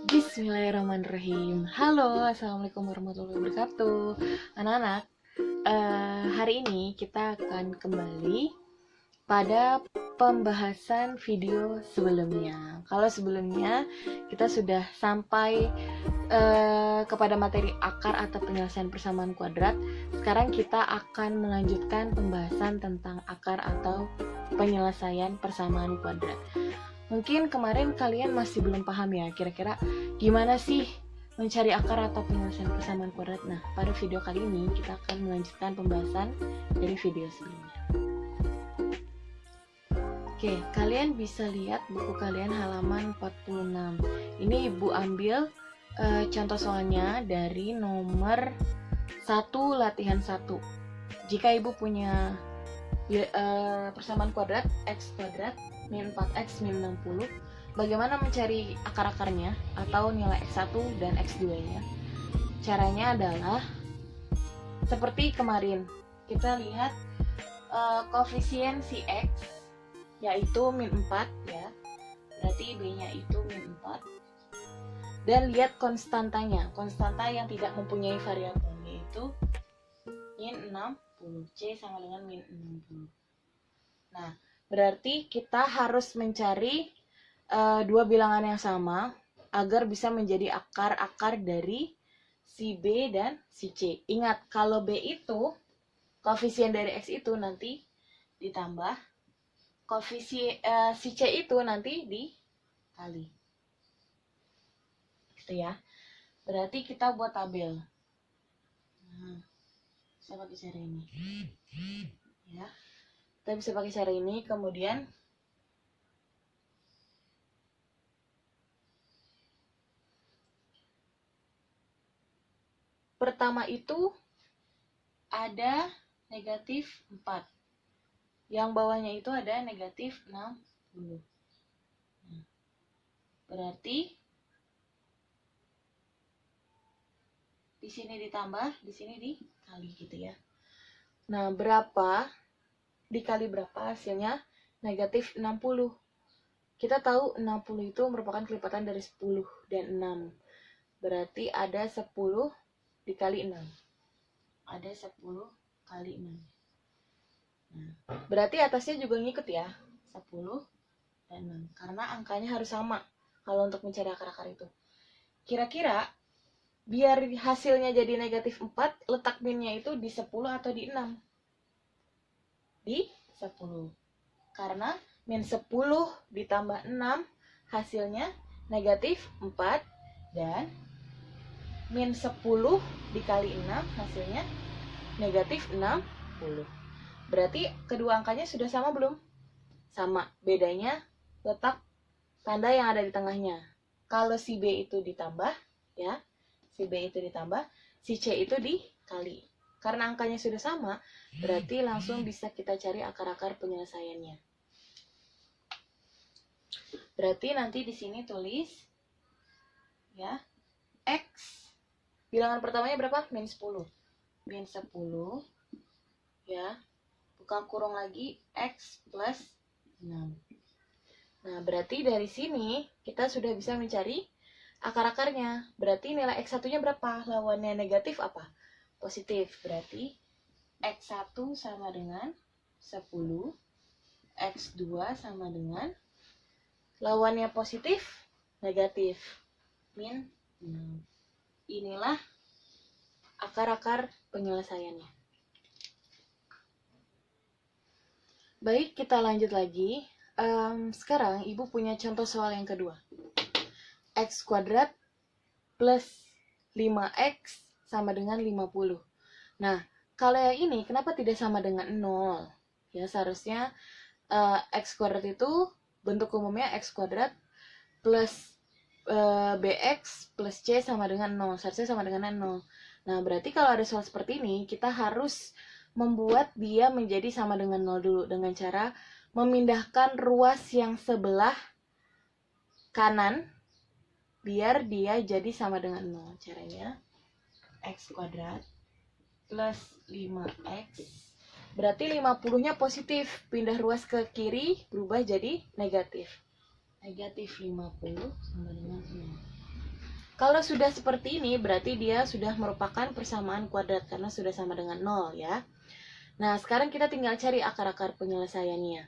Bismillahirrahmanirrahim. Halo, assalamualaikum warahmatullahi wabarakatuh. Anak-anak, hari ini kita akan kembali pada pembahasan video sebelumnya. Kalau sebelumnya kita sudah sampai kepada materi akar atau penyelesaian persamaan kuadrat, sekarang kita akan melanjutkan pembahasan tentang akar atau penyelesaian persamaan kuadrat. Mungkin kemarin kalian masih belum paham ya, kira-kira gimana sih mencari akar atau penyelesaian persamaan kuadrat. Nah, pada video kali ini kita akan melanjutkan pembahasan dari video sebelumnya. Oke, kalian bisa lihat buku kalian halaman 46. Ini Ibu ambil contoh soalnya dari nomor 1 latihan 1. Jika Ibu punya persamaan kuadrat x kuadrat min 4x min 60, bagaimana mencari akar-akarnya atau nilai x1 dan x2 nya? Caranya adalah seperti kemarin, kita lihat koefisien si x yaitu min 4 ya, berarti b nya itu min 4, dan lihat konstantanya, konstanta yang tidak mempunyai variabel, yaitu min 60, c sama dengan min 60. Nah, berarti kita harus mencari dua bilangan yang sama agar bisa menjadi akar-akar dari si B dan si C. Ingat, kalau B itu koefisien dari X itu nanti ditambah koefisien si C itu nanti dikali. Gitu ya. Berarti kita buat tabel. Nah, saya pakai cara ini. Ya. Kita bisa pakai cara ini, kemudian pertama itu ada negatif 4. Yang bawahnya itu ada negatif 60. Nah, berarti di sini ditambah, di sini dikali gitu ya. Nah, berapa dikali berapa hasilnya? Negatif 60. Kita tahu 60 itu merupakan kelipatan dari 10 dan 6. Berarti ada 10 dikali 6. Ada 10 kali 6. Nah, berarti atasnya juga ngikut ya, 10 dan 6. Karena angkanya harus sama kalau untuk mencari akar-akar itu. Kira-kira biar hasilnya jadi negatif 4, letak minnya itu di 10 atau di 6? Di 10. Karena min 10 ditambah 6 hasilnya negatif 4, dan min 10 dikali 6 hasilnya negatif 60. Berarti kedua angkanya sudah sama belum? Sama. Bedanya letak tanda yang ada di tengahnya. Kalau si B itu ditambah, ya, si B itu ditambah, si C itu dikali. Karena angkanya sudah sama, berarti langsung bisa kita cari akar-akar penyelesaiannya. Berarti nanti di sini tulis ya, X bilangan pertamanya berapa? Min 10. Min 10 ya, buka kurung lagi, X plus 6. Nah, berarti dari sini kita sudah bisa mencari akar-akarnya. Berarti nilai X1 nya berapa? Lawannya negatif apa? Positif. Berarti X1 sama dengan 10, X2 sama dengan lawannya positif, negatif, min 6. Inilah akar-akar penyelesaiannya. Baik, kita lanjut lagi. Sekarang Ibu punya contoh soal yang kedua. X kuadrat plus 5X sama dengan 50. Nah, kalau yang ini kenapa tidak sama dengan 0? Ya, seharusnya X kuadrat itu bentuk umumnya X kuadrat plus BX plus C sama dengan 0. Seharusnya sama dengan 0. Nah, berarti kalau ada soal seperti ini, kita harus membuat dia menjadi sama dengan 0 dulu dengan cara memindahkan ruas yang sebelah kanan biar dia jadi sama dengan 0. Caranya X kuadrat plus 5X, berarti 50-nya positif, pindah ruas ke kiri berubah jadi negatif. Negatif 50 sama dengan 0. Kalau sudah seperti ini, berarti dia sudah merupakan persamaan kuadrat karena sudah sama dengan 0 ya. Nah, sekarang kita tinggal cari akar-akar penyelesaiannya.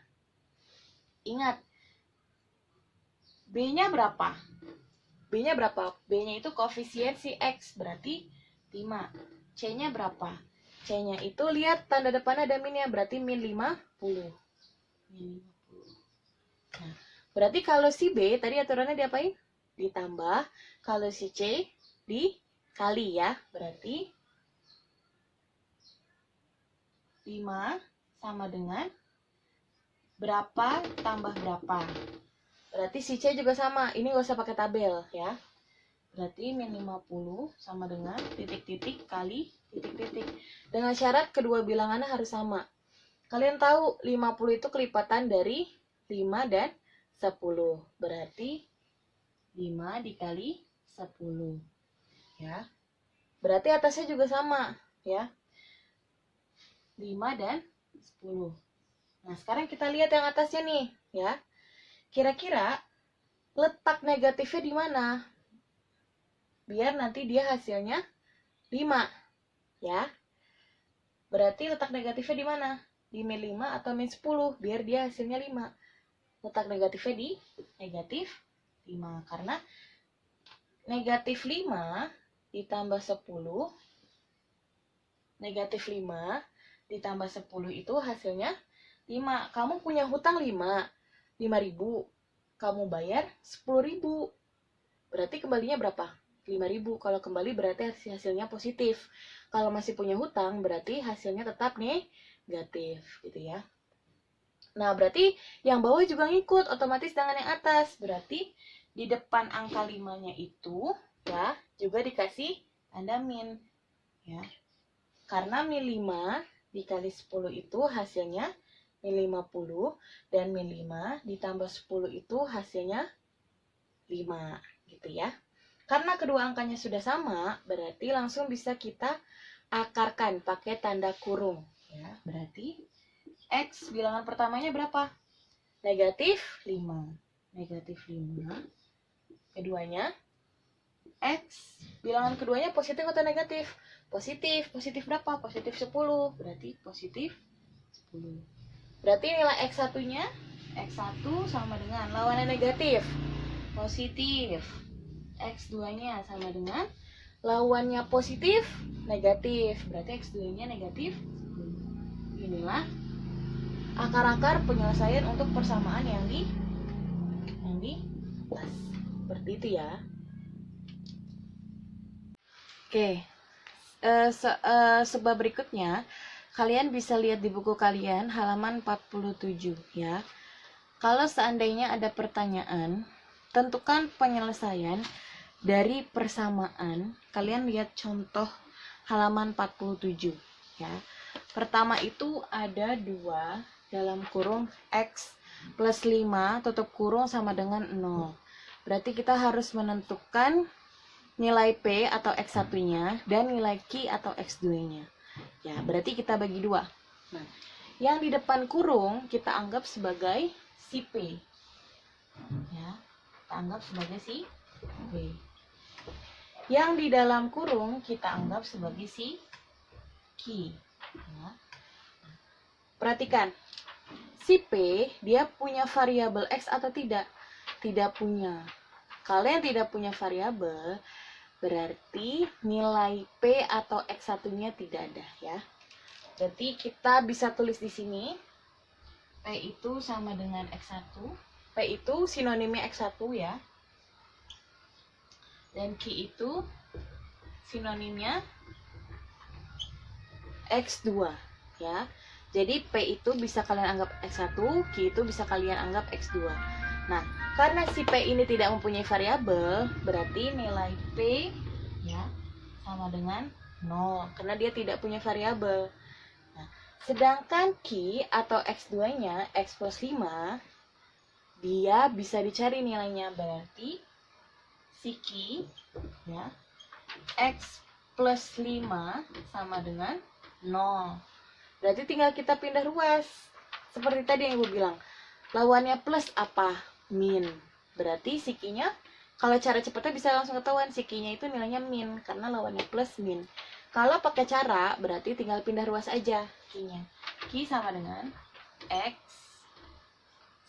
Ingat, B-nya berapa? B-nya berapa? B-nya itu koefisien si X, berarti 5. C-nya berapa? C-nya itu lihat tanda depan ada minnya, berarti min 50. Min 50. Nah, berarti kalau si B, tadi aturannya diapain? Ditambah. Kalau si C, dikali ya. Berarti 5 sama dengan berapa tambah berapa. Berarti si C juga sama. Ini nggak usah pakai tabel ya. Berarti min 50 sama dengan titik-titik kali titik-titik. Dengan syarat kedua bilangannya harus sama. Kalian tahu 50 itu kelipatan dari 5 dan 10. Berarti 5 dikali 10. Ya. Berarti atasnya juga sama ya. 5 dan 10. Nah, sekarang kita lihat yang atasnya nih, ya. Kira-kira letak negatifnya di mana? Biar nanti dia hasilnya 5, ya. Berarti letak negatifnya di mana? Di min 5 atau min 10, biar dia hasilnya 5. Letak negatifnya di negatif 5, karena negatif 5 ditambah 10, negatif 5 ditambah 10 itu hasilnya 5. Kamu punya hutang 5.000. Kamu bayar 10.000. Berarti kembalinya berapa? 5.000. Kalau kembali berarti hasilnya positif. Kalau masih punya hutang berarti hasilnya tetap negatif gitu ya. Nah, berarti yang bawah juga ngikut otomatis dengan yang atas. Berarti di depan angka 5-nya itu ya juga dikasih tanda min ya. Karena min 5 dikali 10 itu hasilnya min 50, dan min 5 ditambah 10 itu hasilnya 5 gitu ya. Karena kedua angkanya sudah sama, berarti langsung bisa kita akarkan pakai tanda kurung ya. Berarti X bilangan pertamanya berapa? Negatif 5. Negatif 5. Keduanya X bilangan keduanya positif atau negatif? Positif. Positif berapa? Positif 10. Berarti positif 10. Berarti nilai X1-nya, X1 sama dengan lawannya negatif, positif. X2-nya sama dengan lawannya positif, negatif. Berarti X2-nya negatif 10. Inilah akar-akar penyelesaian untuk persamaan yang di atas. Seperti itu ya. Oke. Sebab berikutnya kalian bisa lihat di buku kalian halaman 47 ya. Kalau seandainya ada pertanyaan, tentukan penyelesaian dari persamaan. Kalian lihat contoh halaman 47 ya. Pertama itu ada 2 dalam kurung X plus 5 tutup kurung sama dengan 0. Berarti kita harus menentukan nilai P atau X1-nya dan nilai Q atau X2-nya. Ya, berarti kita bagi 2. Nah, yang di depan kurung kita anggap sebagai si P. Ya, kita anggap sebagai si P. Yang di dalam kurung kita anggap sebagai si Q. Ya. Perhatikan, si P dia punya variabel X atau tidak? Tidak punya. Kalau yang tidak punya variabel, berarti nilai P atau X1-nya tidak ada ya. Berarti kita bisa tulis di sini P itu sama dengan X1. P itu sinonimnya X1 ya. Dan Q itu sinonimnya X2 ya. Jadi P itu bisa kalian anggap X1, Q itu bisa kalian anggap X2. Nah, karena si P ini tidak mempunyai variabel, berarti nilai P ya sama dengan 0 karena dia tidak punya variabel. Nah, sedangkan Q atau X2-nya X plus 5 dia bisa dicari nilainya, berarti si Q ya X plus 5 sama dengan 0. Berarti tinggal kita pindah ruas. Seperti tadi yang Ibu bilang. Lawannya plus apa? Min. Berarti si Q-nya Kalau cara cepatnya bisa langsung ketahuan si Q-nya itu nilainya min karena lawannya plus min. Kalau pakai cara berarti tinggal pindah ruas aja Q-nya. Q sama dengan X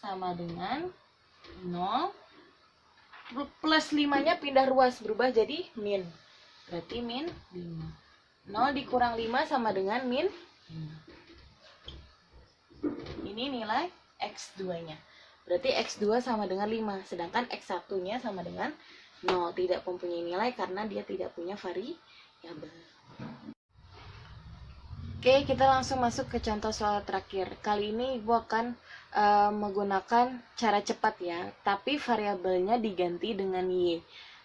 sama dengan 0 plus 5-nya pindah ruas berubah jadi min. Berarti min 5. 0 dikurang 5 sama dengan min 5. Ini nilai X2-nya. Berarti X2 sama dengan 5. Sedangkan X1-nya sama dengan 0. Tidak mempunyai nilai karena dia tidak punya variabel. Oke, kita langsung masuk ke contoh soal terakhir. Kali ini Ibu akan menggunakan cara cepat ya, tapi variabelnya diganti dengan Y,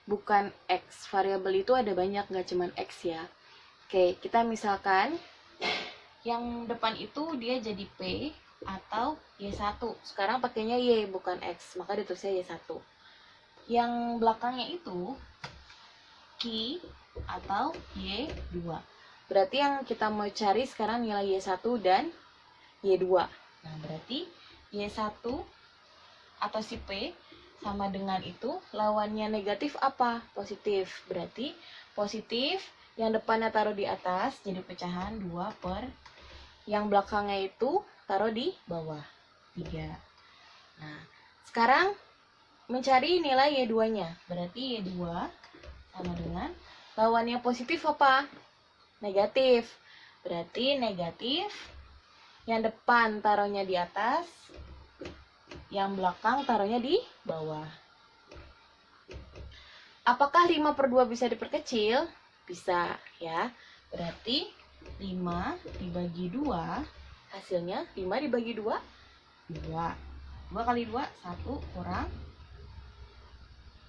bukan X. Variabel itu ada banyak, nggak cuma X ya. Oke, kita misalkan yang depan itu dia jadi P atau Y1. Sekarang pakainya Y, bukan X, maka ditulisnya Y1. Yang belakangnya itu Q atau Y2. Berarti yang kita mau cari sekarang nilai Y1 dan Y2. Nah, berarti Y1 atau si P sama dengan itu, lawannya negatif apa? Positif. Berarti positif, yang depannya taruh di atas, jadi pecahan 2 per. Yang belakangnya itu taruh di bawah, 3. Nah, sekarang mencari nilai Y2-nya. Berarti Y2 sama dengan, lawannya positif apa? Negatif. Berarti negatif, yang depan taruhnya di atas, yang belakang taruhnya di bawah. Apakah 5 per 2 bisa diperkecil? Bisa ya. Berarti 5 dibagi 2, hasilnya 5 dibagi 2, 2. 2 kali 2, 1 kurang.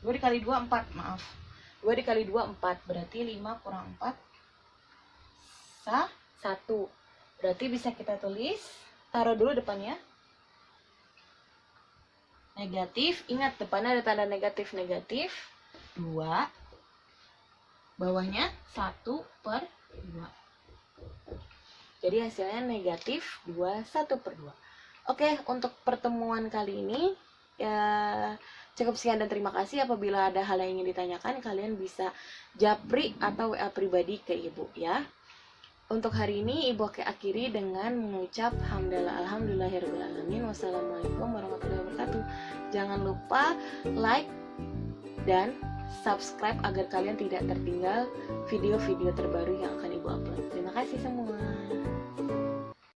2 dikali 2, 4, maaf. 2 dikali 2, 4. Berarti 5 kurang 4, 1. Berarti bisa kita tulis, taruh dulu depannya. Negatif, ingat depannya ada tanda negatif, 2. Bawahnya 1 per 2. Jadi hasilnya negatif 2, 1 per 2. Oke, untuk pertemuan kali ini ya cukup sekian dan terima kasih. Apabila ada hal yang ingin ditanyakan, kalian bisa japri atau WA pribadi ke Ibu ya. Untuk hari ini Ibu akhiri dengan mengucap hamdalah alhamdulillahirrahmanirrahim. Wassalamualaikum warahmatullahi wabarakatuh. Jangan lupa like dan subscribe agar kalian tidak tertinggal video-video terbaru yang akan Ibu upload. Terima kasih semua.